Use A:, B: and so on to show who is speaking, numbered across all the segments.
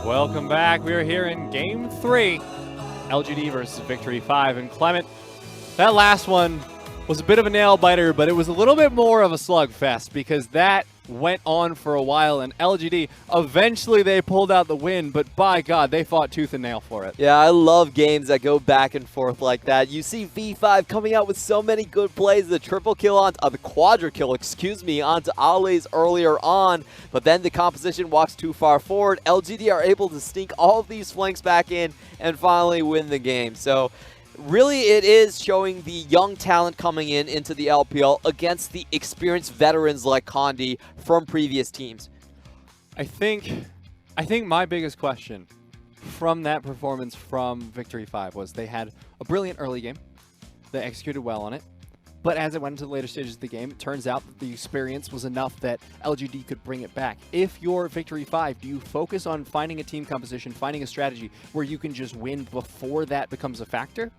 A: Welcome back. We are here in Game 3, LGD versus Victory 5. And Clement, that last one was a bit of a nail-biter, but it was a little bit more of a slugfest because that went on for a while, and LGD, eventually they pulled out the win, but by God, they fought tooth and nail for it.
B: Yeah, I love games that go back and forth like that. You see V5 coming out with so many good plays, the triple kill on, the quadra kill, excuse me, onto Aliez earlier on, but then the composition walks too far forward. LGD are able to sneak all of these flanks back in and finally win the game. So really, it is showing the young talent coming into the LPL against the experienced veterans like Condi from previous teams.
A: I think my biggest question from that performance from Victory 5 was they had a brilliant early game. They executed well on it. But as it went into the later stages of the game, it turns out that the experience was enough that LGD could bring it back. If you're Victory 5, do you focus on finding a team composition, finding a strategy where you can just win before that becomes a factor?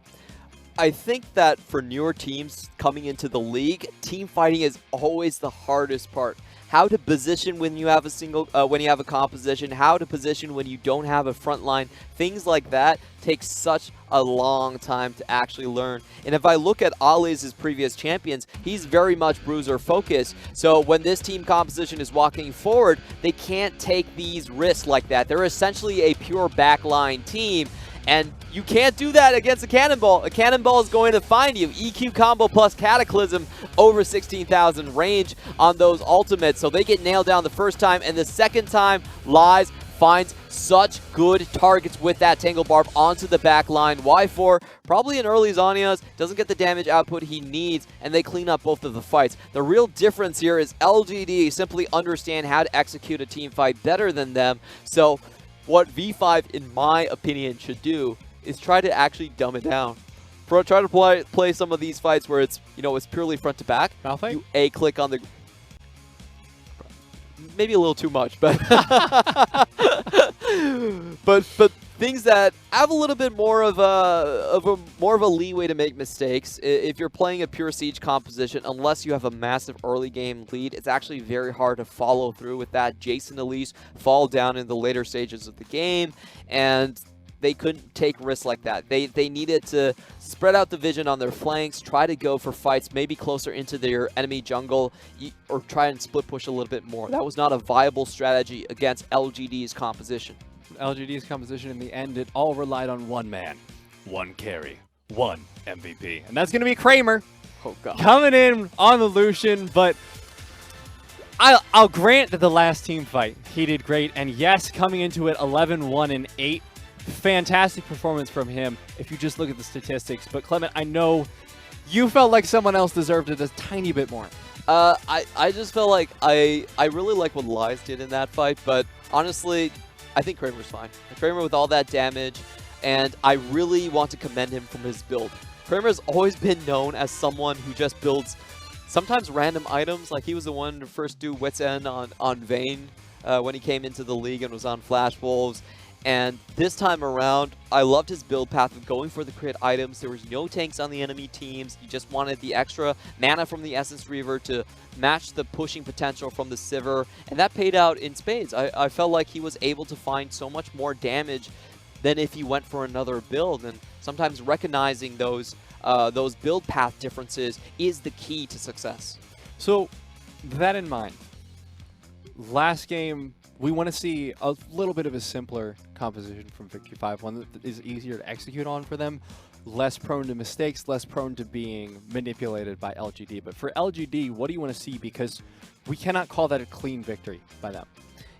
B: I think that for newer teams coming into the league, team fighting is always the hardest part. How to position when you have a composition, how to position when you don't have a front line, things like that take such a long time to actually learn. And if I look at Aliez's previous champions, he's very much bruiser focused. So when this team composition is walking forward, they can't take these risks like that. They're essentially a pure backline team. And you can't do that against a Cannonball. A Cannonball is going to find you. EQ combo plus Cataclysm over 16,000 range on those ultimates. So they get nailed down the first time. And the second time, Aliez finds such good targets with that Tangle Barb onto the back line. Y4, probably an early Zhonya's, doesn't get the damage output he needs, and they clean up both of the fights. The real difference here is LGD simply understand how to execute a team fight better than them. So what V5, in my opinion, should do is try to actually dumb it down. Try to play some of these fights where it's, it's purely front to back. You A-click on the... Maybe a little too much, but... but things that have a little bit more of a leeway to make mistakes. If you're playing a pure siege composition, unless you have a massive early game lead, it's actually very hard to follow through with that. Jason and Aliez fall down in the later stages of the game, and they couldn't take risks like that. They needed to spread out the vision on their flanks, try to go for fights maybe closer into their enemy jungle, or try and split push a little bit more. That was not a viable strategy against LGD's composition.
A: LGD's composition, in the end, it all relied on one man, one carry, one MVP. And that's going to be Kramer.
B: Oh, God.
A: Coming in on the Lucian, but I'll grant that the last team fight, he did great. And yes, coming into it 11-1 and 8, fantastic performance from him if you just look at the statistics. But Clement, I know you felt like someone else deserved it a tiny bit more.
B: I just felt like I really like what Aliez did in that fight, but honestly, I think Kramer's fine. Kramer with all that damage, and I really want to commend him from his build. Kramer's always been known as someone who just builds sometimes random items. Like, he was the one to first do Wit's End on Vayne when he came into the league and was on Flash Wolves. And this time around, I loved his build path of going for the crit items. There was no tanks on the enemy teams. You just wanted the extra mana from the Essence Reaver to match the pushing potential from the Sivir, and that paid out in spades. I felt like he was able to find so much more damage than if he went for another build, and sometimes recognizing those build path differences is the key to success.
A: So, that in mind, last game, we want to see a little bit of a simpler composition from Victory 5, one that is easier to execute on for them, less prone to mistakes, less prone to being manipulated by LGD. But for LGD, what do you want to see? Because we cannot call that a clean victory by them.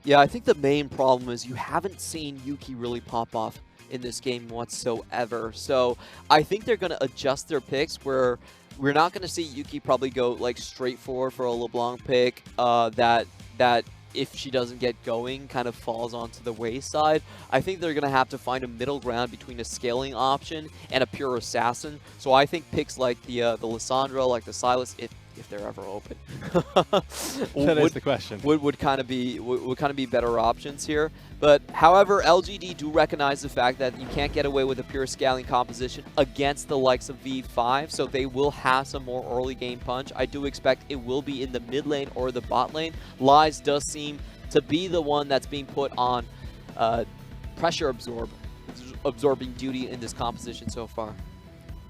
B: Yeah, I think the main problem is you haven't seen Yuuki really pop off in this game whatsoever. So I think they're going to adjust their picks where we're not going to see Yuuki probably go like straight forward for a LeBlanc pick that if she doesn't get going, kind of falls onto the wayside. I think they're going to have to find a middle ground between a scaling option and a pure assassin. So I think picks like the Lissandra, like the Silas, if they're ever open,
A: that is the question.
B: Would kind of be better options here. But however, LGD do recognize the fact that you can't get away with a pure scaling composition against the likes of V5, so they will have some more early game punch. I do expect it will be in the mid lane or the bot lane. Aliez does seem to be the one that's being put on pressure absorbing duty in this composition so far.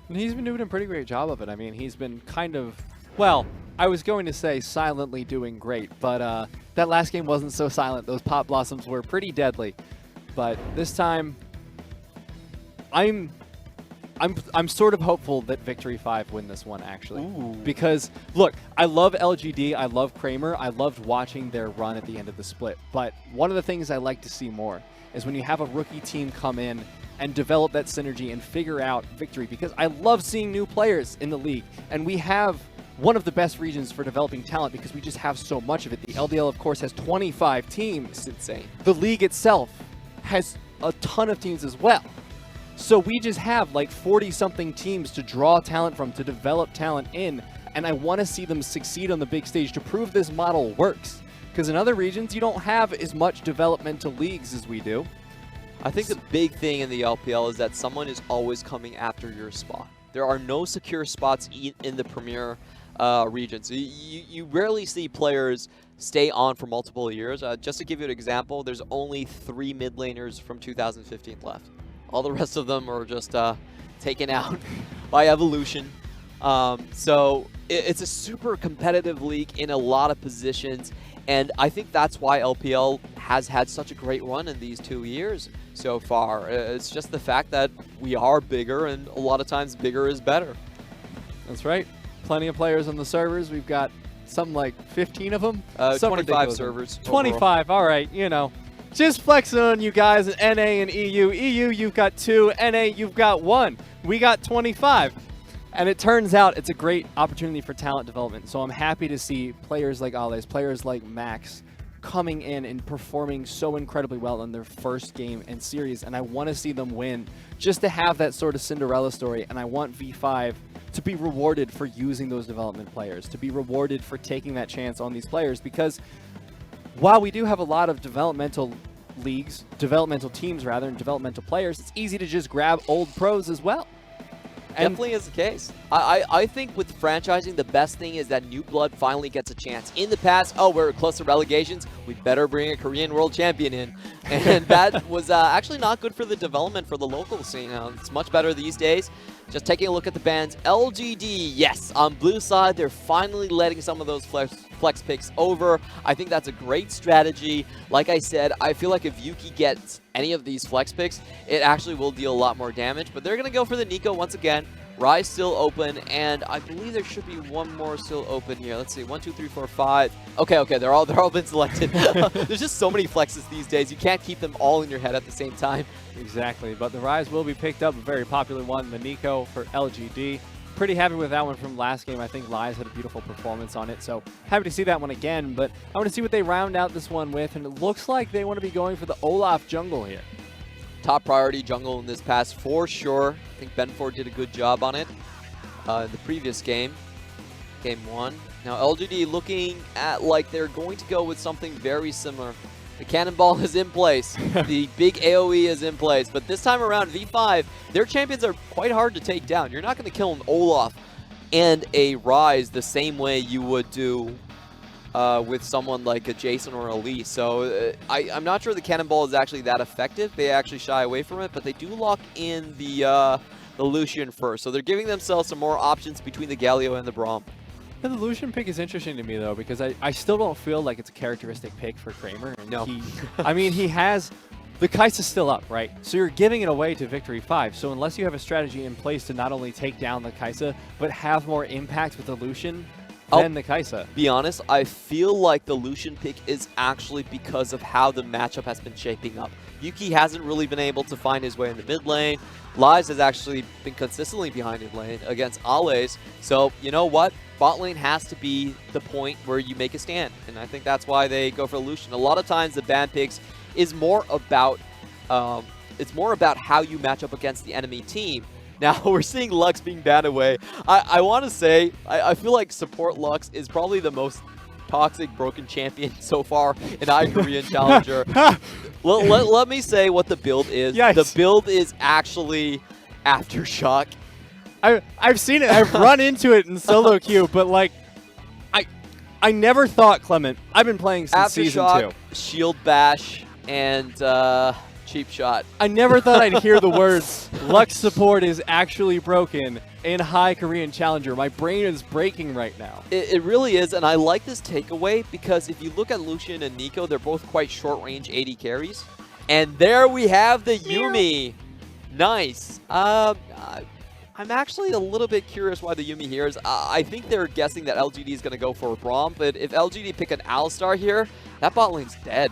A: And he's been doing a pretty great job of it. I mean, he's been kind of, well, I was going to say silently doing great, but that last game wasn't so silent. Those Pop Blossoms were pretty deadly. But this time, I'm sort of hopeful that Victory 5 win this one, actually.
B: Ooh.
A: Because, look, I love LGD, I love Kramer, I loved watching their run at the end of the split. But one of the things I like to see more is when you have a rookie team come in and develop that synergy and figure out victory. Because I love seeing new players in the league. And we have one of the best regions for developing talent because we just have so much of it. The LDL, of course, has 25 teams.
B: It's insane.
A: The league itself has a ton of teams as well. So we just have like 40-something teams to draw talent from, to develop talent in, and I want to see them succeed on the big stage to prove this model works. Because in other regions, you don't have as much developmental leagues as we do.
B: I think the big thing in the LPL is that someone is always coming after your spot. There are no secure spots in the premier regions. You rarely see players stay on for multiple years. Just to give you an example, there's only 3 mid laners from 2015 left. All the rest of them are just taken out by evolution. So it's a super competitive league in a lot of positions. And I think that's why LPL has had such a great run in these 2 years so far. It's just the fact that we are bigger, and a lot of times bigger is better.
A: That's right. Plenty of players on the servers. We've got something like 15 of them.
B: 25 servers.
A: 25, all right, you know. Just flexing on you guys in NA and EU. EU, you've got 2. NA, you've got 1. We got 25. And it turns out it's a great opportunity for talent development. So I'm happy to see players like Aliez, players like Max coming in and performing so incredibly well in their first game and series. And I want to see them win just to have that sort of Cinderella story. And I want V5 to be rewarded for using those development players, to be rewarded for taking that chance on these players, because while we do have a lot of developmental leagues, developmental teams rather, and developmental players, it's easy to just grab old pros as well. And
B: definitely is the case. I think with franchising, the best thing is that new blood finally gets a chance. In the past, oh, we're close to relegations, we better bring a Korean world champion in. And that was actually not good for the development for the local scene. It's much better these days. Just taking a look at the bans. LGD, yes, on blue side, they're finally letting some of those flex picks over. I think that's a great strategy. Like I said, I feel like if Yuuki gets any of these flex picks, it actually will deal a lot more damage. But they're going to go for the Neeko once again. Ryze still open, and I believe there should be one more still open here. Let's see, 1, 2, 3, 4, 5. Okay, they're all been selected. There's just so many flexes these days. You can't keep them all in your head at the same time.
A: Exactly, but the Ryze will be picked up, a very popular one, the Neeko for LGD. Pretty happy with that one from last game. I think Aliez had a beautiful performance on it, so happy to see that one again. But I want to see what they round out this one with, and it looks like they want to be going for the Olaf jungle here.
B: Top priority jungle in this pass for sure. I think Benford did a good job on it in the previous game, game 1. Now LGD looking at like they're going to go with something very similar. The cannonball is in place, the big AoE is in place, but this time around V5, their champions are quite hard to take down. You're not going to kill an Olaf and a Ryze the same way you would do with someone like a Jason or a Lee. So I'm not sure the cannonball is actually that effective. They actually shy away from it, but they do lock in the Lucian first. So they're giving themselves some more options between the Galio and the Braum.
A: Yeah, the Lucian pick is interesting to me, though, because I still don't feel like it's a characteristic pick for Kramer. And
B: no.
A: I mean, he has... The Kai'Sa's still up, right? So you're giving it away to Victory 5. So unless you have a strategy in place to not only take down the Kai'Sa, but have more impact with the Lucian than the Kai'Sa.
B: Be honest, I feel like the Lucian pick is actually because of how the matchup has been shaping up. Yuuki hasn't really been able to find his way in the mid lane. Aliez has actually been consistently behind in lane against Aliez. So, you know what? Bot lane has to be the point where you make a stand. And I think that's why they go for Lucian. A lot of times the ban picks is more about how you match up against the enemy team. Now, we're seeing Lux being banned away. I want to say, I feel like support Lux is probably the most toxic broken champion so far in iKorean Challenger. Let me say what the build is.
A: Yikes.
B: The build is actually Aftershock.
A: I've seen it. I've run into it in solo queue, but like, I never thought, Clement, I've been playing since season 2.
B: Shield Bash, and Cheap shot.
A: I never thought I'd hear the words, Lux support is actually broken in High Korean Challenger. My brain is breaking right now.
B: It really is, and I like this takeaway because if you look at Lucian and Neeko, they're both quite short-range AD carries. And there we have the Yuumi. Nice. I'm actually a little bit curious why the Yuumi here is. I think they're guessing that LGD is going to go for a Braum, but if LGD pick an Alistar here, that bot lane's dead.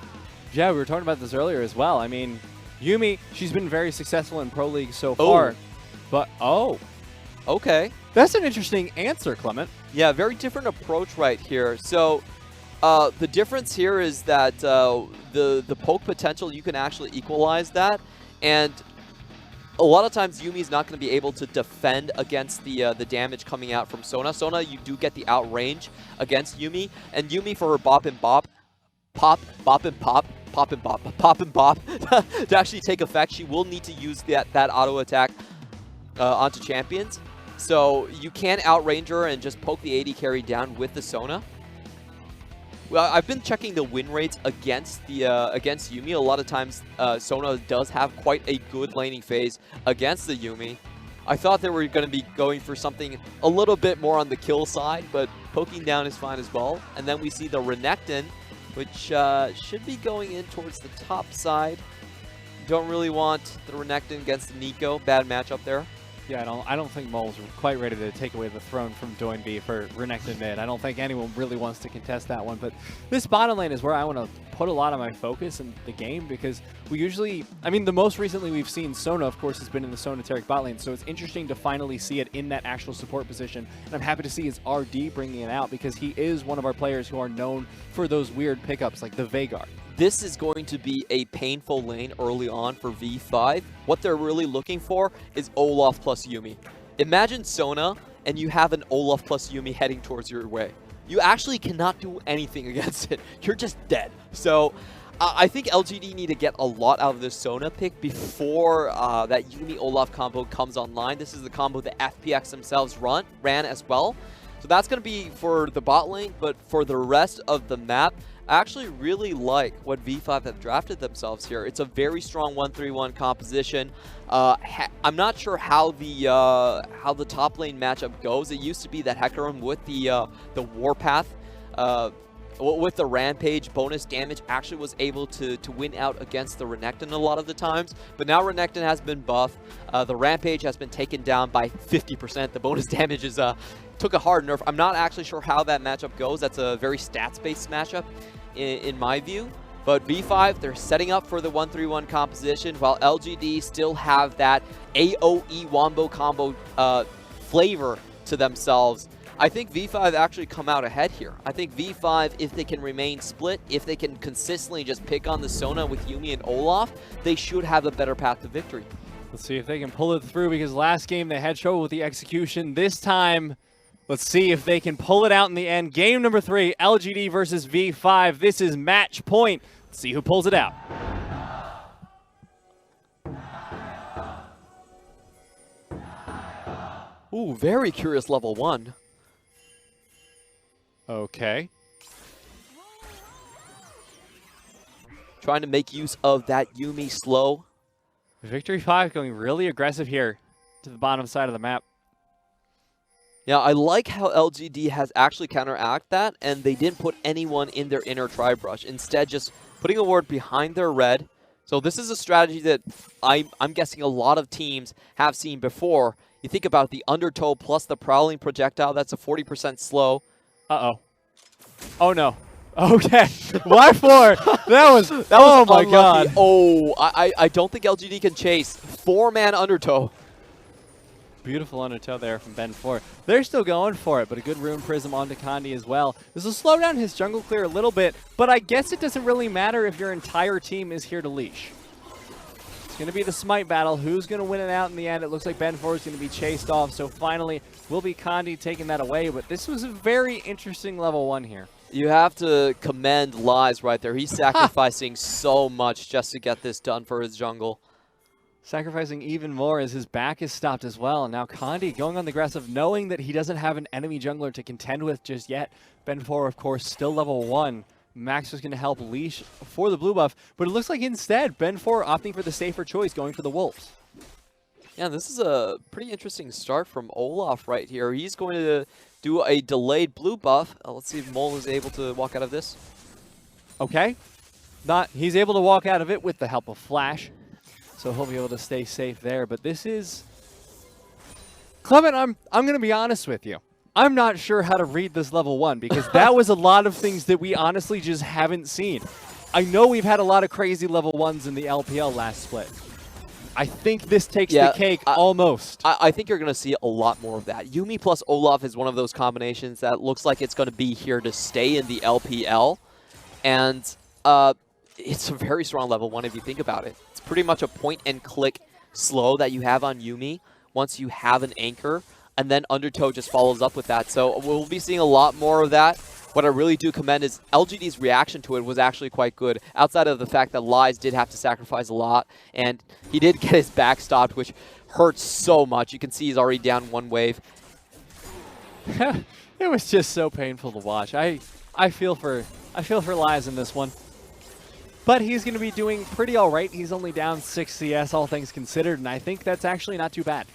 A: Yeah, we were talking about this earlier as well. I mean, Yuumi, she's been very successful in Pro League so far. But,
B: okay.
A: That's an interesting answer, Clement.
B: Yeah, very different approach right here. So, the difference here is that the poke potential, you can actually equalize that. And a lot of times, Yuumi's not going to be able to defend against the damage coming out from Sona. Sona, you do get the outrange against Yuumi. And Yuumi, for her bop and bop, pop and bop, to actually take effect, she will need to use that auto attack onto champions. So you can outrange her and just poke the AD carry down with the Sona. Well, I've been checking the win rates against Yuumi. A lot of times, Sona does have quite a good laning phase against the Yuumi. I thought they were going to be going for something a little bit more on the kill side, but poking down is fine as well. And then we see the Renekton, which should be going in towards the top side. Don't really want the Renekton against the Neeko. Bad matchup there.
A: Yeah, I don't think Mole's quite ready to take away the throne from Doinby for Renekton mid. I don't think anyone really wants to contest that one. But this bottom lane is where I want to put a lot of my focus in the game because we usually, I mean, the most recently we've seen Sona, of course, has been in the Sona-Taric bot lane. So it's interesting to finally see it in that actual support position. And I'm happy to see his RD bringing it out because he is one of our players who are known for those weird pickups like the Veigar.
B: This is going to be a painful lane early on for V5. What they're really looking for is Olaf plus Yuumi. Imagine Sona and you have an Olaf plus Yuumi heading towards your way. You actually cannot do anything against it. You're just dead. So I think LGD need to get a lot out of this Sona pick before that Yuumi-Olaf combo comes online. This is the combo that FPX themselves ran as well. So that's going to be for the bot lane, but for the rest of the map, I actually really like what V5 have drafted themselves here. It's a very strong 1-3-1 composition. I'm not sure how the top lane matchup goes. It used to be that Hecarim with the Warpath, with the Rampage bonus damage, actually was able to win out against the Renekton a lot of the times. But now Renekton has been buffed. The Rampage has been taken down by 50%. The bonus damage is took a hard nerf. I'm not actually sure how that matchup goes. That's a very stats-based matchup in my view. But V5, they're setting up for the 1-3-1 composition, while LGD still have that AoE Wombo combo flavor to themselves. I think V5 actually come out ahead here. I think V5, if they can remain split, if they can consistently just pick on the Sona with Yuumi and Olaf, they should have a better path to victory.
A: Let's see if they can pull it through because last game they had trouble with the execution. This time, let's see if they can pull it out in the end. Game number 3, LGD versus V5. This is match point. Let's see who pulls it out.
B: Ooh, very curious level 1.
A: Okay.
B: Trying to make use of that Yuumi slow.
A: Victory 5 going really aggressive here to the bottom side of the map.
B: Yeah, I like how LGD has actually counteracted that, and they didn't put anyone in their inner tri-brush. Instead, just putting a ward behind their red. So this is a strategy that I'm guessing a lot of teams have seen before. You think about the Undertow plus the Prowling Projectile, that's a 40% slow.
A: Uh-oh. Oh, no. Okay. Why 4? That was oh my
B: unlucky.
A: God.
B: Oh, I don't think LGD can chase. 4-man Undertow.
A: Beautiful Undertow there from Ben 4. They're still going for it, but a good Rune Prism onto Condi as well. This will slow down his jungle clear a little bit, but I guess it doesn't really matter if your entire team is here to leash. It's going to be the smite battle. Who's going to win it out in the end? It looks like Ben 4 is going to be chased off, so finally will be Condi taking that away, but this was a very interesting level 1 here.
B: You have to commend Lies right there. He's sacrificing so much just to get this done for his jungle.
A: Sacrificing even more as his back is stopped as well. And now Condi going on the aggressive, knowing that he doesn't have an enemy jungler to contend with just yet. Ben 4, of course, still level 1. Max was going to help leash for the blue buff, but it looks like instead, Ben4 opting for the safer choice, going for the Wolves.
B: Yeah, this is a pretty interesting start from Olaf right here. He's going to do a delayed blue buff. Let's see if Mole is able to walk out of this.
A: Okay. He's able to walk out of it with the help of Flash, so he'll be able to stay safe there. But this is... Clement, I'm going to be honest with you. I'm not sure how to read this level 1 because that was a lot of things that we honestly just haven't seen. I know we've had a lot of crazy level 1s in the LPL last split. I think this takes the cake almost.
B: I think you're going to see a lot more of that. Yuumi plus Olaf is one of those combinations that looks like it's going to be here to stay in the LPL. And it's a very strong level 1 if you think about it. It's pretty much a point-and-click slow that you have on Yuumi once you have an anchor. And then Undertow just follows up with that. So we'll be seeing a lot more of that. What I really do commend is LGD's reaction to it was actually quite good, outside of the fact that Aliez did have to sacrifice a lot, and he did get his back stopped, which hurts so much. You can see he's already down 1 wave.
A: It was just so painful to watch. I feel for Aliez in this one. But he's going to be doing pretty all right. He's only down 6 CS, all things considered, and I think that's actually not too bad.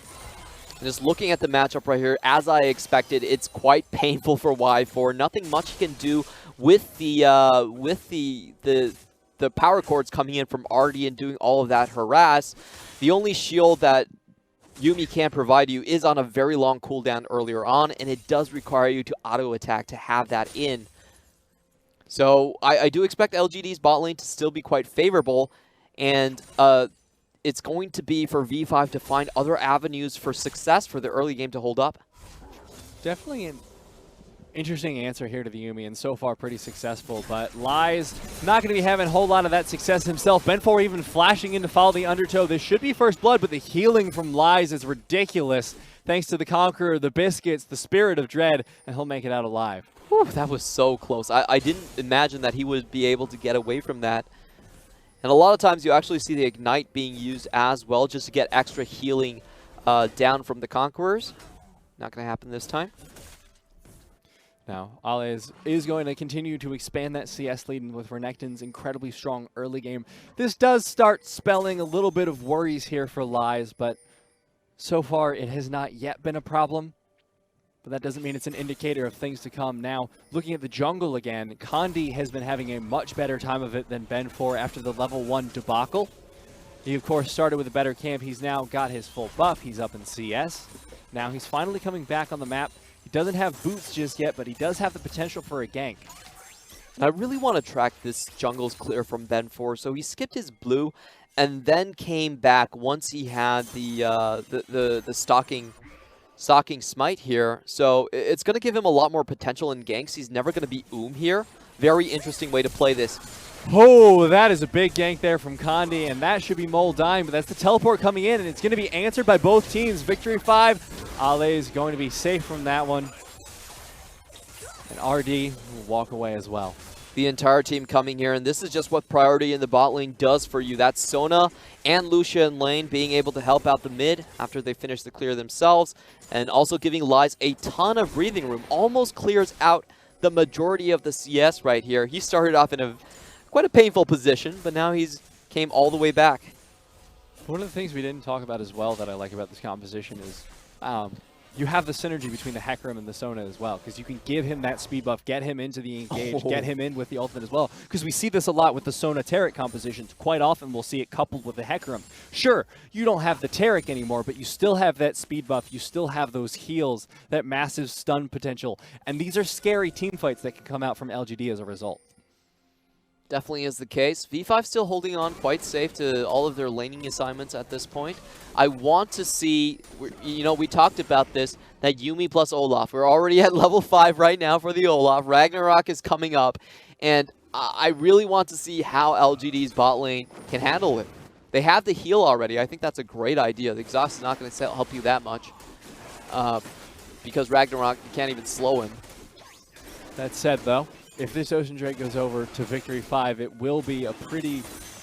B: Just looking at the matchup right here, as I expected, it's quite painful for Y4. Nothing much he can do with the power chords coming in from Artie and doing all of that harass. The only shield that Yuumi can provide you is on a very long cooldown earlier on, and it does require you to auto-attack to have that in. So I do expect LGD's bot lane to still be quite favorable, and it's going to be for V5 to find other avenues for success for the early game to hold up.
A: Definitely an interesting answer here to the Yuumi, and so far pretty successful. But Aliez not going to be having a whole lot of that success himself. Ben4 even flashing in to follow the Undertow. This should be first blood, but the healing from Aliez is ridiculous. Thanks to the Conqueror, the Biscuits, the Spirit of Dread, and he'll make it out alive.
B: Whew, that was so close. I didn't imagine that he would be able to get away from that. And a lot of times you actually see the Ignite being used as well just to get extra healing down from the Conquerors. Not going to happen this time.
A: Now, Aliez is going to continue to expand that CS lead with Renekton's incredibly strong early game. This does start spelling a little bit of worries here for Aliez, but so far it has not yet been a problem. But that doesn't mean it's an indicator of things to come. Now, looking at the jungle again, Condi has been having a much better time of it than Ben4 after the level 1 debacle. He, of course, started with a better camp. He's now got his full buff. He's up in CS. Now he's finally coming back on the map. He doesn't have boots just yet, but he does have the potential for a gank.
B: And I really want to track this jungle's clear from Ben4. So he skipped his blue and then came back once he had the stalking smite here, so it's going to give him a lot more potential in ganks. He's never going to be here. Very interesting way to play this.
A: Oh, that is a big gank there from Condi, and that should be Mole dying, but that's the teleport coming in, and it's going to be answered by both teams. Victory 5. Aliez going to be safe from that one. And RD will walk away as well.
B: The entire team coming here, and this is just what priority in the bot lane does for you. That's Sona and Lucian lane being able to help out the mid after they finish the clear themselves, and also giving Aliez a ton of breathing room. Almost clears out the majority of the CS right here. He started off in quite a painful position, but now he's came all the way back.
A: One of the things we didn't talk about as well that I like about this composition is you have the synergy between the Hecarim and the Sona as well, because you can give him that speed buff, get him into the engage, get him in with the ultimate as well, because we see this a lot with the Sona Taric compositions. Quite often we'll see it coupled with the Hecarim. Sure, you don't have the Taric anymore, but you still have that speed buff, you still have those heals, that massive stun potential, and these are scary team fights that can come out from LGD as a result.
B: Definitely is the case. V5 still holding on quite safe to all of their laning assignments at this point. I want to see, you know, we talked about this, that Yuumi plus Olaf. We're already at level 5 right now for the Olaf. Ragnarok is coming up, and I really want to see how LGD's bot lane can handle it. They have the heal already. I think that's a great idea. The exhaust is not going to help you that much because Ragnarok, you can't even slow him.
A: That said, though, if this Ocean Drake goes over to Victory 5, it will be a pretty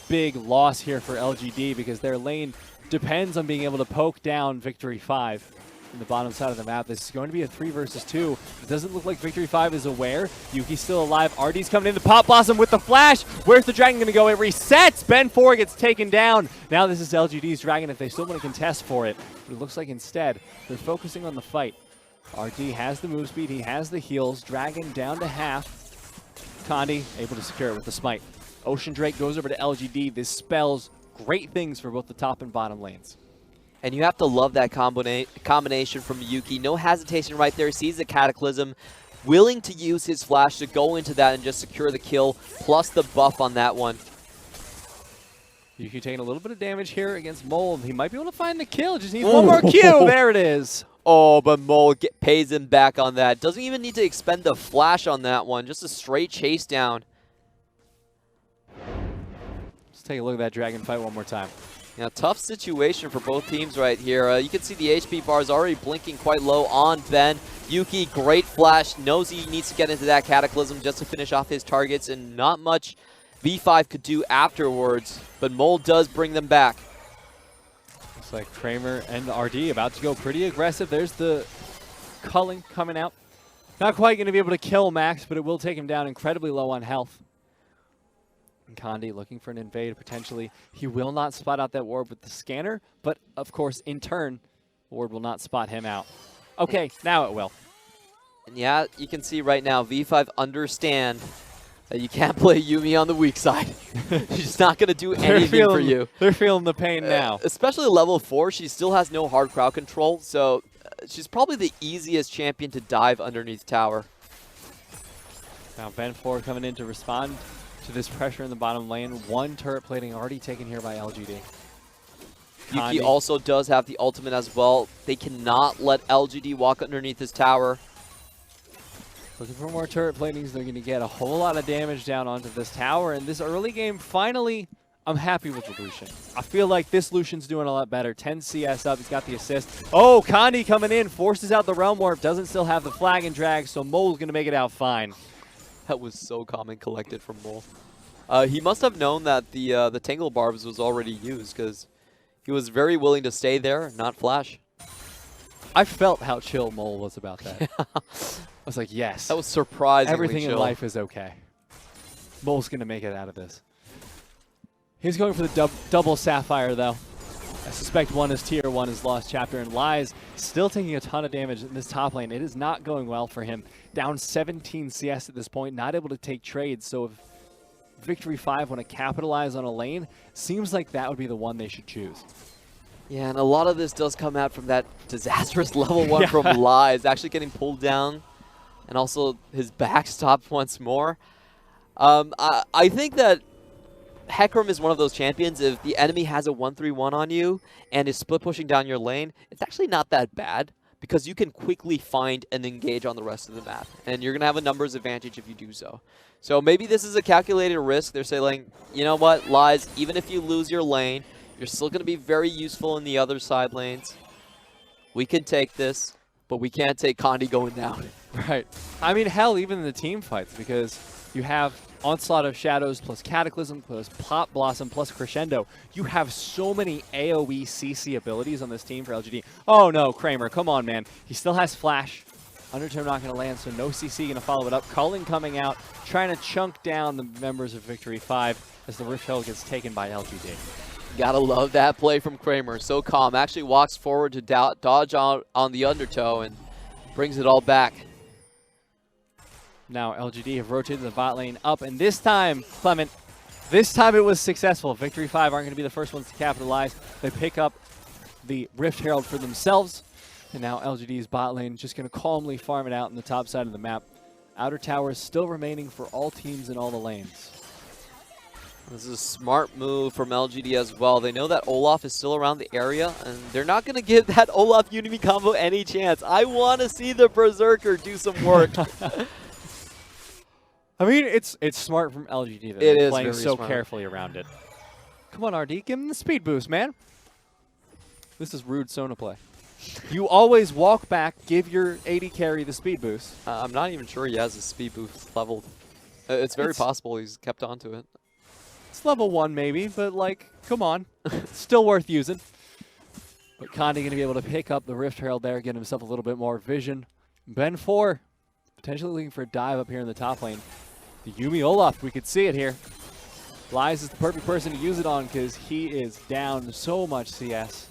A: big loss here for LGD because their lane depends on being able to poke down Victory 5. in the bottom side of the map. This is going to be a 3 versus 2. It doesn't look like Victory 5 is aware. Yuuki's still alive. RD's coming in. The Pop Blossom with the flash. Where's the Dragon going to go? It resets. Ben 4 gets taken down. Now this is LGD's Dragon if they still want to contest for it. But it looks like instead they're focusing on the fight. RD has the move speed. He has the heals. Dragon down to half. Condi able to secure it with the smite. Ocean Drake goes over to LGD. This spells great things for both the top and bottom lanes.
B: And you have to love that combination from Yuuki. No hesitation right there. Sees the Cataclysm. Willing to use his flash to go into that and just secure the kill. Plus the buff on that one.
A: Yuuki taking a little bit of damage here against Mole. He might be able to find the kill. Just needs one more Q. There it is.
B: Oh, but Mole pays him back on that. Doesn't even need to expend the flash on that one. Just a straight chase down.
A: Let's take a look at that Dragon fight one more time.
B: Now, tough situation for both teams right here. You can see the HP bars already blinking quite low on Ben. Yuuki, great flash. Knows he needs to get into that Cataclysm just to finish off his targets, and not much V5 could do afterwards. But Mole does bring them back.
A: Looks like Kramer and RD about to go pretty aggressive. There's the culling coming out. Not quite going to be able to kill Max, but it will take him down incredibly low on health. And Condi looking for an invade potentially. He will not spot out that ward with the scanner, but of course, in turn, ward will not spot him out. Okay, now it will.
B: And yeah, you can see right now, V5 understand that you can't play Yuumi on the weak side. She's not going to do anything for you.
A: They're feeling the pain now.
B: Especially level 4, she still has no hard crowd control, so she's probably the easiest champion to dive underneath tower.
A: Now Ben 4 coming in to respond to this pressure in the bottom lane. One turret plating already taken here by LGD.
B: Yuuki also does have the ultimate as well. They cannot let LGD walk underneath his tower.
A: Looking for more turret platings. They're going to get a whole lot of damage down onto this tower. And this early game, finally, I'm happy with the Lucian. I feel like this Lucian's doing a lot better. 10 CS up. He's got the assist. Oh, Condi coming in. Forces out the Realm Warp. Doesn't still have the flag and drag, so Mole's going to make it out fine.
B: That was so calm and collected from Mole. He must have known that the Tangle Barbs was already used, because he was very willing to stay there, not flash.
A: I felt how chill Mole was about that. I was like, yes.
B: That was surprisingly
A: Everything
B: chill.
A: in life is okay. Mole's going to make it out of this. He's going for the double Sapphire, though. I suspect one is tier, one is Lost Chapter, and Aliez still taking a ton of damage in this top lane. It is not going well for him. Down 17 CS at this point, not able to take trades. So if Victory 5 want to capitalize on a lane, seems like that would be the one they should choose.
B: Yeah, and a lot of this does come out from that disastrous level 1 from Aliez, actually getting pulled down, and also his back stopped once more. I think that Hecarim is one of those champions. If the enemy has a 1-3-1 on you and is split pushing down your lane, it's actually not that bad, because you can quickly find and engage on the rest of the map, and you're going to have a numbers advantage if you do so. So maybe this is a calculated risk. They're saying, you know what, Aliez, even if you lose your lane, you're still going to be very useful in the other side lanes. We can take this, but we can't take Condi going down.
A: Right. I mean, hell, even in the team fights, because you have Onslaught of Shadows plus Cataclysm plus Pop Blossom plus Crescendo. You have so many AoE CC abilities on this team for LGD. Oh no, Kramer, come on, man. He still has Flash. Undertow not going to land, so no CC going to follow it up. Culling coming out, trying to chunk down the members of Victory 5 as the Rift Herald gets taken by LGD.
B: Gotta love that play from Kramer. So calm. Actually walks forward to dodge on the Undertow and brings it all back.
A: Now LGD have rotated the bot lane up, and this time, Clement, this time it was successful. Victory 5 aren't going to be the first ones to capitalize. They pick up the Rift Herald for themselves, and now LGD's bot lane just going to calmly farm it out in the top side of the map. Outer tower is still remaining for all teams in all the lanes.
B: This is a smart move from LGD as well. They know that Olaf is still around the area, and they're not going to give that Olaf Yuumi combo any chance. I want to see the Berserker do some work.
A: I mean, it's smart from LGD that they're playing so carefully around it. Come on, RD, give him the speed boost, man. This is rude Sona play. You always walk back, give your AD carry the speed boost.
B: I'm not even sure he has his speed boost leveled. It's very possible he's kept onto it.
A: It's level 1 maybe, but like, come on. It's still worth using. But Condi going to be able to pick up the Rift Herald there, get himself a little bit more vision. Ben 4, potentially looking for a dive up here in the top lane. The Yuumi Olaf, we could see it here. Aliez is the perfect person to use it on because he is down so much CS.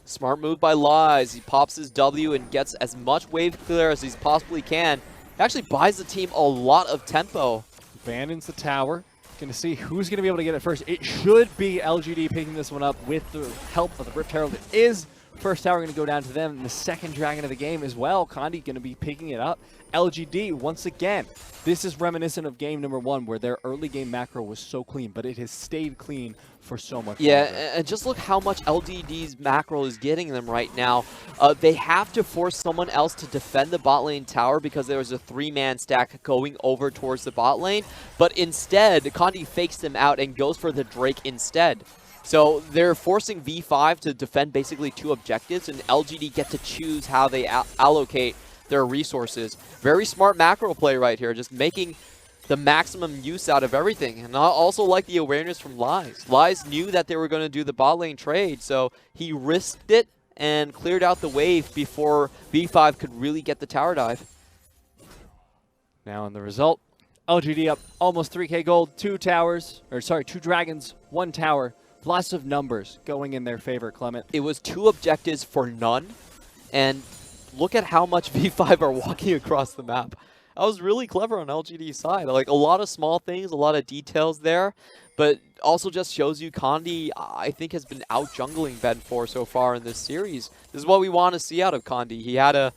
B: Smart move by Aliez. He pops his W and gets as much wave clear as he possibly can. He actually buys the team a lot of tempo.
A: Abandons the tower. Going to see who's going to be able to get it first. It should be LGD picking this one up with the help of the Rift Herald. It is first tower going to go down to them. And the second dragon of the game as well. Condi going to be picking it up. LGD, once again, this is reminiscent of game number 1 where their early game macro was so clean, but it has stayed clean for so much longer.
B: And just look how much LGD's macro is getting them right now. They have to force someone else to defend the bot lane tower because there was a 3-man stack going over towards the bot lane, but instead, Condi fakes them out and goes for the Drake instead. So they're forcing V5 to defend basically 2 objectives, and LGD get to choose how they allocate their resources. Very smart macro play right here, just making the maximum use out of everything. And I also like the awareness from Aliez. Aliez knew that they were going to do the bot lane trade, so he risked it and cleared out the wave before V5 could really get the tower dive.
A: Now in the result, LGD up almost 3k gold, 2 dragons, 1 tower. Lots of numbers going in their favor, Clement.
B: It was 2 objectives for none, and look at how much V5 are walking across the map. I was really clever on LGD's side. Like, a lot of small things, a lot of details there, but also just shows you Condi, I think, has been out-jungling Ben 4 so far in this series. This is what we want to see out of Condi. He had a,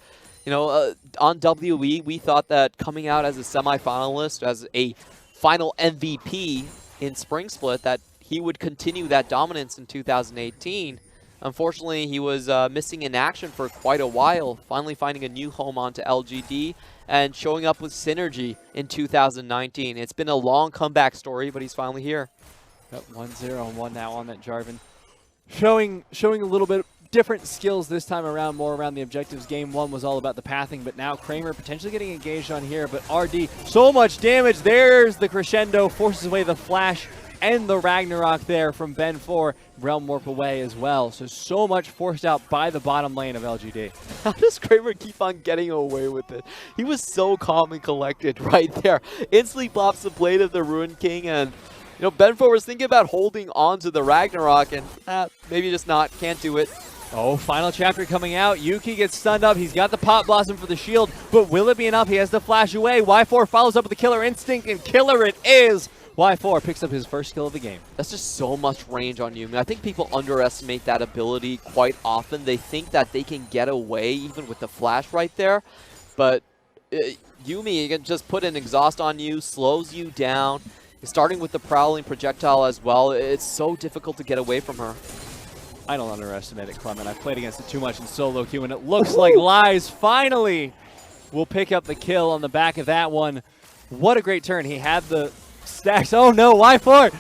B: on WE, we thought that coming out as a semi-finalist, as a final MVP in Spring Split, that he would continue that dominance in 2018. Unfortunately, he was missing in action for quite a while, finally finding a new home onto LGD and showing up with synergy in 2019. It's been a long comeback story, but he's finally here.
A: Yep, 1-0 and 1 now on that Jarvan. Showing a little bit different skills this time around, more around the objectives. Game 1 was all about the pathing, but now Kramer potentially getting engaged on here, but RD, so much damage. There's the crescendo, forces away the flash and the Ragnarok there from Ben 4. Realm Warp away as well. So much forced out by the bottom lane of LGD.
B: How does Kramer keep on getting away with it? He was so calm and collected right there. Instantly pops the blade of the Ruined King, and Ben 4 was thinking about holding on to the Ragnarok, and maybe just not. Can't do it.
A: Oh, final chapter coming out. Yuuki gets stunned up. He's got the Pot Blossom for the shield, but will it be enough? He has to flash away. Y4 follows up with the Killer Instinct, and killer it is. Y4 picks up his first kill of the game. That's
B: just so much range on Yuumi. I think people underestimate that ability quite often. They think that they can get away even with the flash right there. But Yuumi can just put an exhaust on you, slows you down. Starting with the prowling projectile as well, it's so difficult to get away from her.
A: I don't underestimate it, Clement. I've played against it too much in solo queue, and it looks like Aliez finally will pick up the kill on the back of that one. What a great turn. He had the stacks. Oh no, Y4.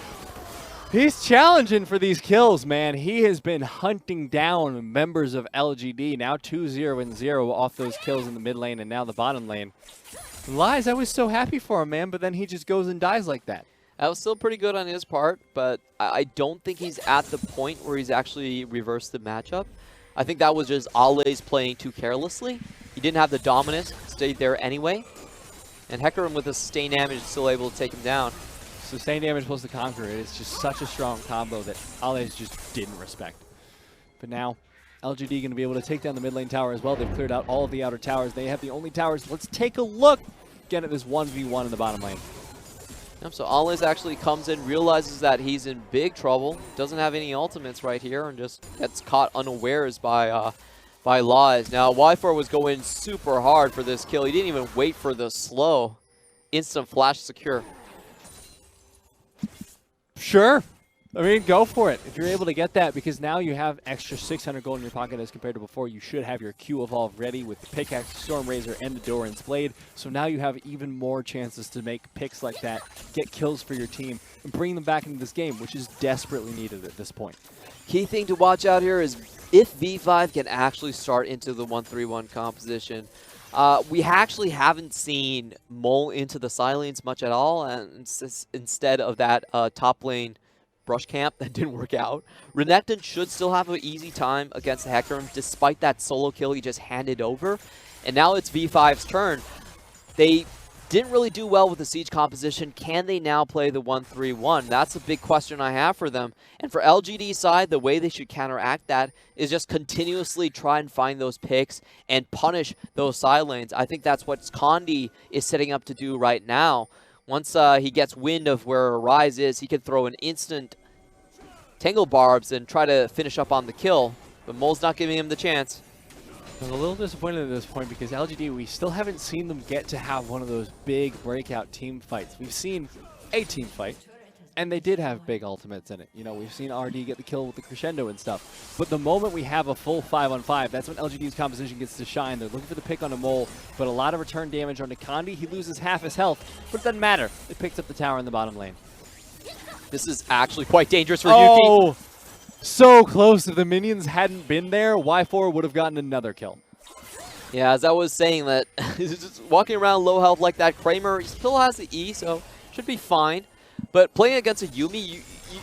A: He's challenging for these kills, man. He has been hunting down members of LGD. Now 2-0-0 off those kills in the mid lane and now the bottom lane. Aliez, I was so happy for him, man, but then he just goes and dies like that.
B: That was still pretty good on his part, but I don't think he's at the point where he's actually reversed the matchup. I think that was just Aliez playing too carelessly. He didn't have the dominance, stayed there anyway. And Hecarim with a sustained damage is still able to take him down.
A: Sustained damage plus the conquer. It's just such a strong combo that Aliez just didn't respect. But now, LGD going to be able to take down the mid lane tower as well. They've cleared out all of the outer towers. They have the only towers. Let's take a look again at this 1v1 in the bottom lane.
B: Yep, so Aliez actually comes in, realizes that he's in big trouble, doesn't have any ultimates right here, and just gets caught unawares by Aliez. Now, Y4 was going super hard for this kill. He didn't even wait for the slow. Instant flash secure.
A: Sure. I mean, go for it. If you're able to get that, because now you have extra 600 gold in your pocket as compared to before. You should have your Q evolve ready with the pickaxe, Storm Razor, and the Doran's Blade. So now you have even more chances to make picks like that, get kills for your team, and bring them back into this game, which is desperately needed at this point.
B: Key thing to watch out here is if V5 can actually start into the 1-3-1 composition. We actually haven't seen Mole into the side lanes much at all, and instead of that top lane brush camp that didn't work out. Renekton should still have an easy time against the Hecarim despite that solo kill he just handed over. And now it's V5's turn. They didn't really do well with the siege composition. Can they now play the 1-3-1? That's a big question I have for them. And for LGD's side, the way they should counteract that is just continuously try and find those picks and punish those side lanes. I think that's what Condi is setting up to do right now. Once he gets wind of where Ryze is, he can throw an instant Tangle Barbs and try to finish up on the kill. But Mole's not giving him the chance.
A: I'm a little disappointed at this point because LGD, we still haven't seen them get to have one of those big breakout team fights. We've seen a team fight, and they did have big ultimates in it. You know, we've seen RD get the kill with the crescendo and stuff. But the moment we have a full 5-on-5, that's when LGD's composition gets to shine. They're looking for the pick on a Mole, but a lot of return damage onto Condi. He loses half his health, but it doesn't matter. It picks up the tower in the bottom lane.
B: This is actually quite dangerous for Yuuki.
A: So close. If the minions hadn't been there, Y4 would have gotten another kill.
B: Yeah, as I was saying, that he's just walking around low health like that. Kramer still has the E, so should be fine. But playing against a Yuumi,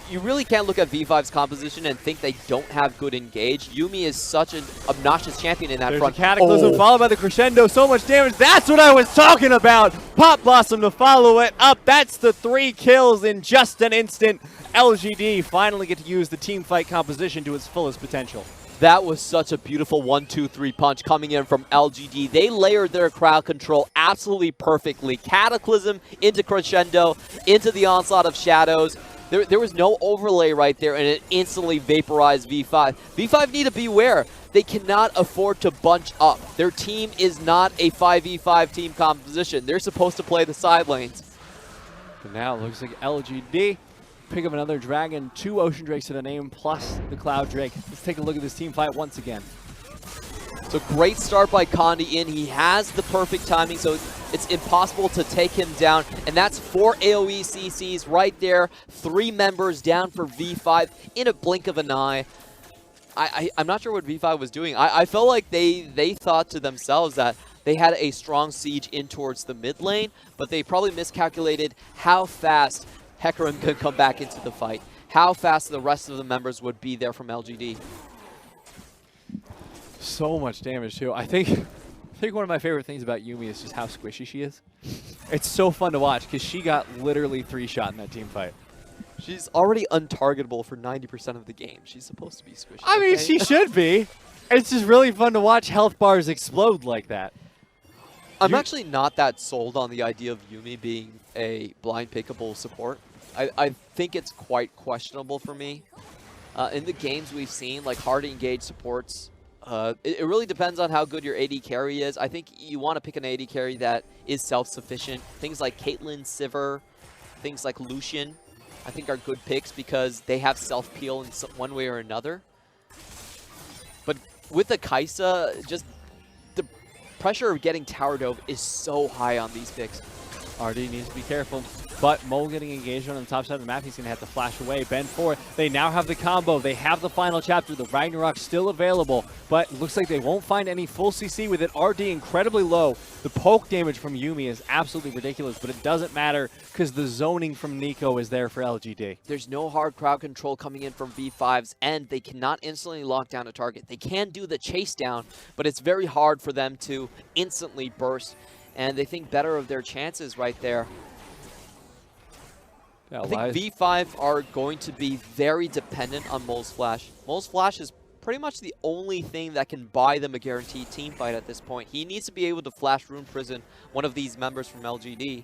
B: you really can't look at V5's composition and think they don't have good engage. Yuumi is such an obnoxious champion in that
A: There's
B: front.
A: A Cataclysm followed by the crescendo. So much damage. That's what I was talking about. Pop Blossom to follow it up. That's the 3 kills in just an instant. LGD finally get to use the team fight composition to its fullest potential.
B: That was such a beautiful 1-2-3 punch coming in from LGD. They layered their crowd control absolutely perfectly. Cataclysm into crescendo, into the onslaught of shadows. There was no overlay right there, and it instantly vaporized V5. V5 need to beware. They cannot afford to bunch up. Their team is not a 5v5 team composition. They're supposed to play the side lanes.
A: But now it looks like LGD pick up another dragon, 2 ocean drakes to the name, plus the cloud drake. Let's take a look at this team fight once again.
B: So great start by Condi in. He has the perfect timing, so it's impossible to take him down. And that's 4 AoE CCs right there. 3 members down for V5 in a blink of an eye. I'm not sure what V5 was doing. I felt like they thought to themselves that they had a strong siege in towards the mid lane, but they probably miscalculated how fast Hecarim could come back into the fight. How fast the rest of the members would be there from LGD.
A: So much damage too. I think one of my favorite things about Yuumi is just how squishy she is. It's so fun to watch because she got literally 3-shot in that team fight.
B: She's already untargetable for 90% of the game. She's supposed to be squishy.
A: I mean, she should be. It's just really fun to watch health bars explode like that.
B: I'm actually not that sold on the idea of Yuumi being a blind pickable support. I think it's quite questionable for me. In the games we've seen, like hard engaged supports, it really depends on how good your AD carry is. I think you want to pick an AD carry that is self-sufficient. Things like Caitlyn, Sivir, things like Lucian, I think are good picks because they have self-peel in one way or another. But with the Kai'Sa, just the pressure of getting tower dove is so high on these picks.
A: RD needs to be careful. But Mole getting engaged on the top side of the map. He's going to have to flash away. Bend forward. They now have the combo. They have the final chapter. The Ragnarok still available. But it looks like they won't find any full CC with it. RD incredibly low. The poke damage from Yuumi is absolutely ridiculous. But it doesn't matter because the zoning from Neeko is there for LGD.
B: There's no hard crowd control coming in from V5's end. They cannot instantly lock down a target. They can do the chase down, but it's very hard for them to instantly burst. And they think better of their chances right there.
A: Yeah,
B: I think V5 are going to be very dependent on Mole's Flash. Mole's Flash is pretty much the only thing that can buy them a guaranteed team fight at this point. He needs to be able to flash Rune Prison one of these members from LGD.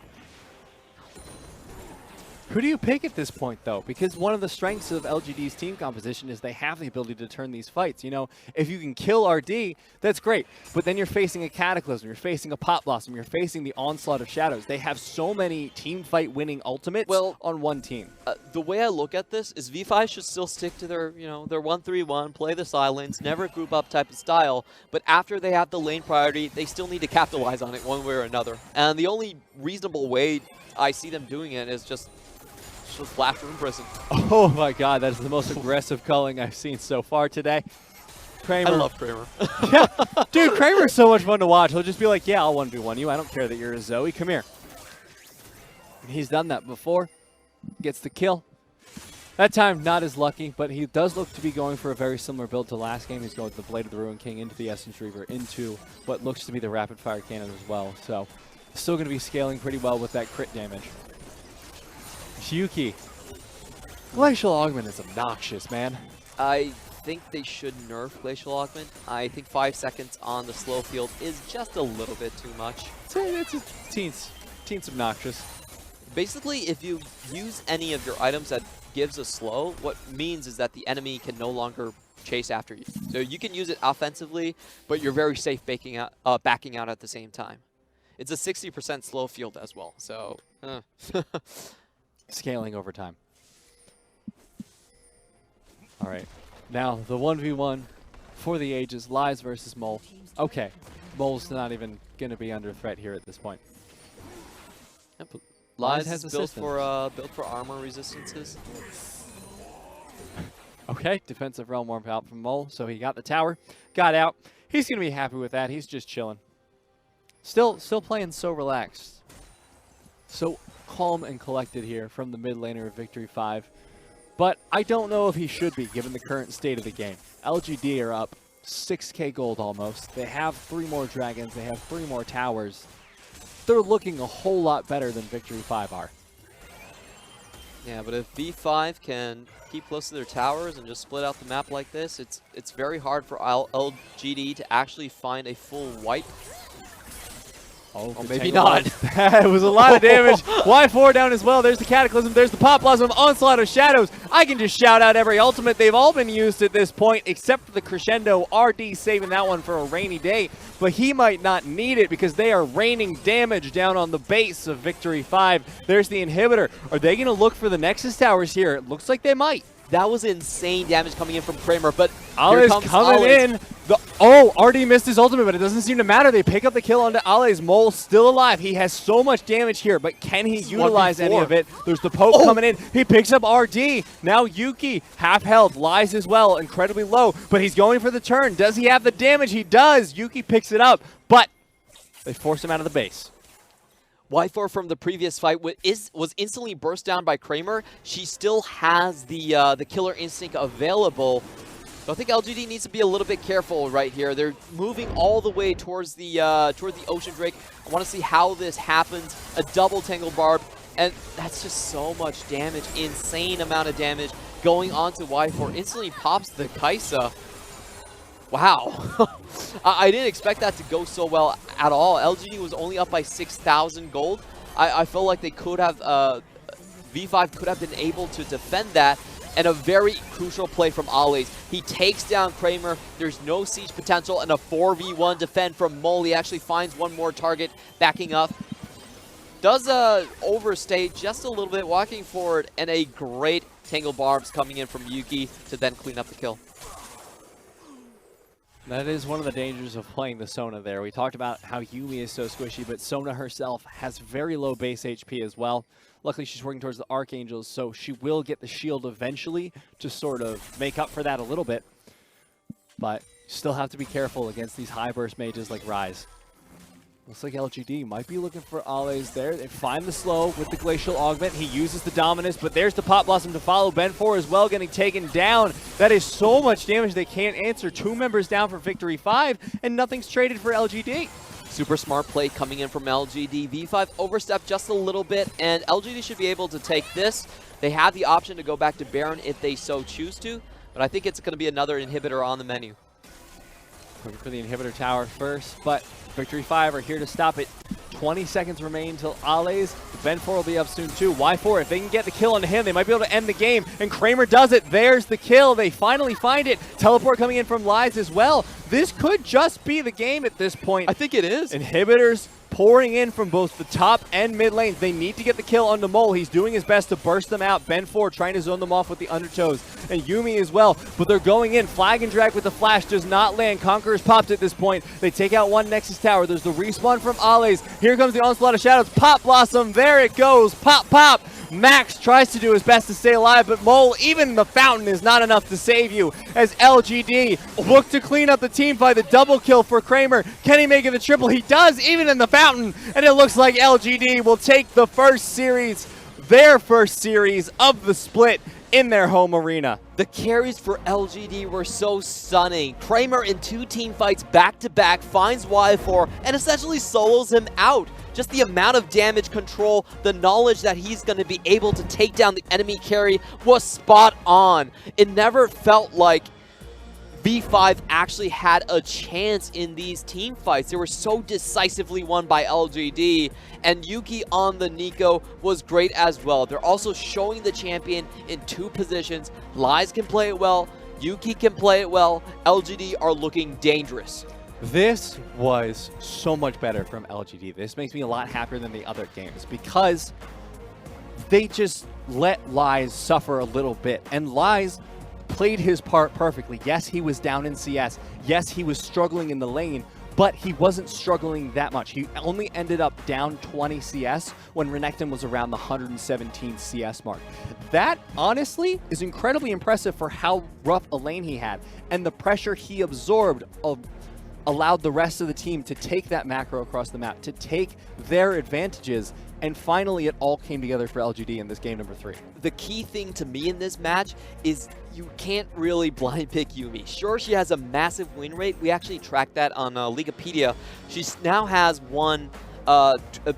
A: Who do you pick at this point, though? Because one of the strengths of LGD's team composition is they have the ability to turn these fights. You know, if you can kill RD, that's great. But then you're facing a Cataclysm, you're facing a Pop Blossom, you're facing the Onslaught of Shadows. They have so many team fight winning ultimates on one team.
B: The way I look at this is V5 should still stick to their, their 1-3-1, play the silence, never group up type of style. But after they have the lane priority, they still need to capitalize on it one way or another. And the only reasonable way I see them doing it is just flash Rune Prison.
A: Oh my god, that is the most aggressive culling I've seen so far today. Kramer.
B: I love Kramer.
A: Yeah, dude, Kramer's so much fun to watch. He'll just be like, yeah, I'll 1v1 you. I don't care that you're a Zoe. Come here. And he's done that before. Gets the kill. That time, not as lucky, but he does look to be going for a very similar build to last game. He's going with the Blade of the Ruin King into the Essence Reaver, into what looks to be the Rapid Fire Cannon as well. So, still going to be scaling pretty well with that crit damage. Yuuki. Glacial Augment is obnoxious, man.
B: I think they should nerf Glacial Augment. I think 5 seconds on the slow field is just a little bit too much.
A: It's a teens obnoxious.
B: Basically, if you use any of your items that gives a slow, what means is that the enemy can no longer chase after you. So you can use it offensively, but you're very safe backing out at the same time. It's a 60% slow field as well, so...
A: Scaling over time. All right. Now, the 1v1 for the ages, Aliez versus Mole. Okay. Mole's not even going to be under threat here at this point.
B: Yep. Aliez
A: has
B: is built for armor resistances.
A: Okay, defensive realm warp out from Mole, so he got the tower, got out. He's going to be happy with that. He's just chilling. Still playing so relaxed. So calm and collected here from the mid laner of Victory 5. But I don't know if he should be, given the current state of the game. LGD are up 6k gold almost. They have 3 more dragons. They have 3 more towers. They're looking a whole lot better than Victory 5 are.
B: Yeah, but if V5 can keep close to their towers and just split out the map like this, it's very hard for LGD to actually find a full wipe.
A: Oh,
B: maybe not.
A: That was a lot of damage. Y4 down as well. There's the Cataclysm. There's the Pop Blossom. Onslaught of Shadows. I can just shout out every ultimate. They've all been used at this point, except for the Crescendo. RD saving that one for a rainy day. But he might not need it because they are raining damage down on the base of Victory 5. There's the Inhibitor. Are they going to look for the Nexus Towers here? It looks like they might.
B: That was insane damage coming in from Kramer, but
A: Aliez coming in. RD missed his ultimate, but it doesn't seem to matter. They pick up the kill onto Aliez. Mole still alive. He has so much damage here, but can he utilize any of it? There's the poke coming in. He picks up RD. Now Yuuki, half health, Aliez as well, incredibly low, but he's going for the turn. Does he have the damage? He does. Yuuki picks it up, but they force him out of the base.
B: Y4 from the previous fight was instantly burst down by Kramer. She still has the killer instinct available. So I think LGD needs to be a little bit careful right here. They're moving all the way towards the Ocean Drake. I want to see how this happens. A double Tangle Barb, and that's just so much damage. Insane amount of damage going on to Y4. Instantly pops the Kaisa. Wow. I didn't expect that to go so well at all. LGD was only up by 6,000 gold. I feel like they could have, V5 could have been able to defend that. And a very crucial play from Aliez. He takes down Kramer. There's no siege potential, and a 4v1 defend from Mole. He actually finds one more target backing up. Does overstay just a little bit, walking forward, and a great Tangle Barbs coming in from Yuuki to then clean up the kill.
A: That is one of the dangers of playing the Sona there. We talked about how Yuumi is so squishy, but Sona herself has very low base HP as well. Luckily, she's working towards the Archangels, so she will get the shield eventually to sort of make up for that a little bit. But you still have to be careful against these high burst mages like Ryze. Looks like LGD might be looking for Aliez there. They find the slow with the Glacial Augment. He uses the Dominus, but there's the Pop Blossom to follow. Ben 4 as well getting taken down. That is so much damage they can't answer. 2 members down for Victory 5, and nothing's traded for LGD.
B: Super smart play coming in from LGD. V5 overstepped just a little bit, and LGD should be able to take this. They have the option to go back to Baron if they so choose to, but I think it's going to be another inhibitor on the menu.
A: Looking for the inhibitor tower first, but Victory 5 are here to stop it. 20 seconds remain till Aliez. Ben 4 will be up soon too. Y4, if they can get the kill onto him, they might be able to end the game. And Kramer does it. There's the kill. They finally find it. Teleport coming in from Aliez as well. This could just be the game at this point.
B: I think it is.
A: Inhibitors pouring in from both the top and mid lanes. They need to get the kill on the Mole. He's doing his best to burst them out. Ben 4 trying to zone them off with the undertows. And Yuumi as well. But they're going in. Flag and drag with the flash does not land. Conqueror's popped at this point. They take out one Nexus Tower. There's the respawn from Aliez. Here comes the Onslaught of Shadows. Pop Blossom. There it goes. Pop, pop. Max tries to do his best to stay alive, but Mole, even the fountain is not enough to save you as LGD look to clean up the team fight. The double kill for Kramer. Can he make it the triple? He does, even in the fountain, and it looks like LGD will take the first series, their first series of the split in their home arena.
B: The carries for LGD were so stunning. Kramer in 2 team fights back-to-back finds Y4 and essentially solos him out. Just the amount of damage control, the knowledge that he's going to be able to take down the enemy carry was spot on. It never felt like V5 actually had a chance in these team fights. They were so decisively won by LGD, and Yuuki on the Neeko was great as well. They're also showing the champion in 2 positions. Aliez can play it well, Yuuki can play it well. LGD are looking dangerous.
A: This was so much better from LGD. This makes me a lot happier than the other games because they just let Aliez suffer a little bit, and Aliez played his part perfectly. Yes, he was down in CS. Yes, he was struggling in the lane, but he wasn't struggling that much. He only ended up down 20 CS when Renekton was around the 117 CS mark. That, honestly, is incredibly impressive for how rough a lane he had, and the pressure he absorbed allowed the rest of the team to take that macro across the map, to take their advantages, and finally it all came together for LGD in this game number 3.
B: The key thing to me in this match is you can't really blind pick Yuumi. Sure, she has a massive win rate. We actually tracked that on Leaguepedia. She now has won,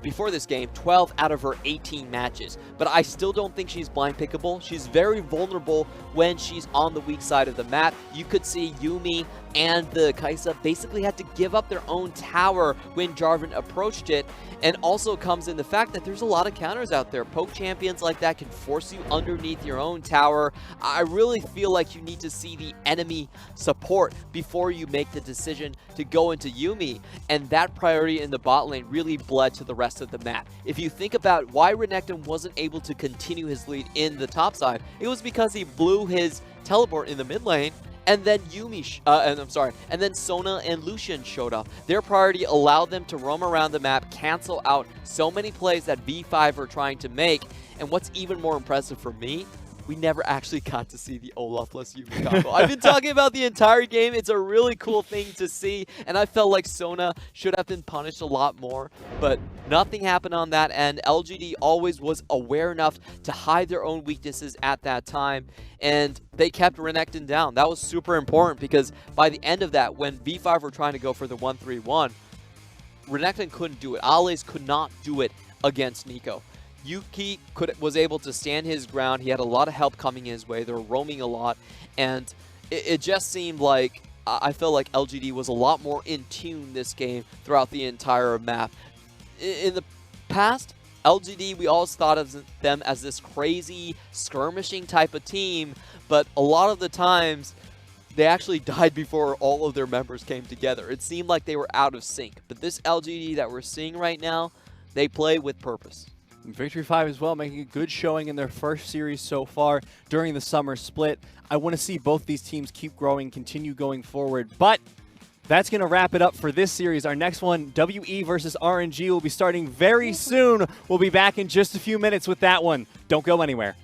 B: before this game, 12 out of her 18 matches. But I still don't think she's blind pickable. She's very vulnerable when she's on the weak side of the map. You could see Yuumi and the Kai'Sa basically had to give up their own tower when Jarvan approached it. And also comes in the fact that there's a lot of counters out there. Poke champions like that can force you underneath your own tower. I really feel like you need to see the enemy support before you make the decision to go into Yuumi. And that priority in the bot lane really bled to the rest of the map. If you think about why Renekton wasn't able to continue his lead in the top side, it was because he blew his teleport in the mid lane. And then and then Sona and Lucian showed up. Their priority allowed them to roam around the map, cancel out so many plays that V5 are trying to make. And what's even more impressive for me, we never actually got to see the Olaf plus Yuumi combo. I've been talking about the entire game. It's a really cool thing to see, and I felt like Sona should have been punished a lot more, but nothing happened on that end. LGD always was aware enough to hide their own weaknesses at that time, and they kept Renekton down. That was super important because by the end of that, when V5 were trying to go for the 1-3-1, Renekton couldn't do it. Aliez could not do it against Neeko. Yuuki was able to stand his ground. He had a lot of help coming his way. They were roaming a lot, and it just seemed like I felt like LGD was a lot more in tune this game throughout the entire map. In the past, LGD, we always thought of them as this crazy skirmishing type of team, but a lot of the times they actually died before all of their members came together. It seemed like they were out of sync, but this LGD that we're seeing right now, they play with purpose.
A: Victory 5 as well, making a good showing in their first series so far during the summer split. I want to see both these teams keep growing, continue going forward, but that's going to wrap it up for this series. Our next one, WE versus RNG, will be starting very soon. We'll be back in just a few minutes with that one. Don't go anywhere.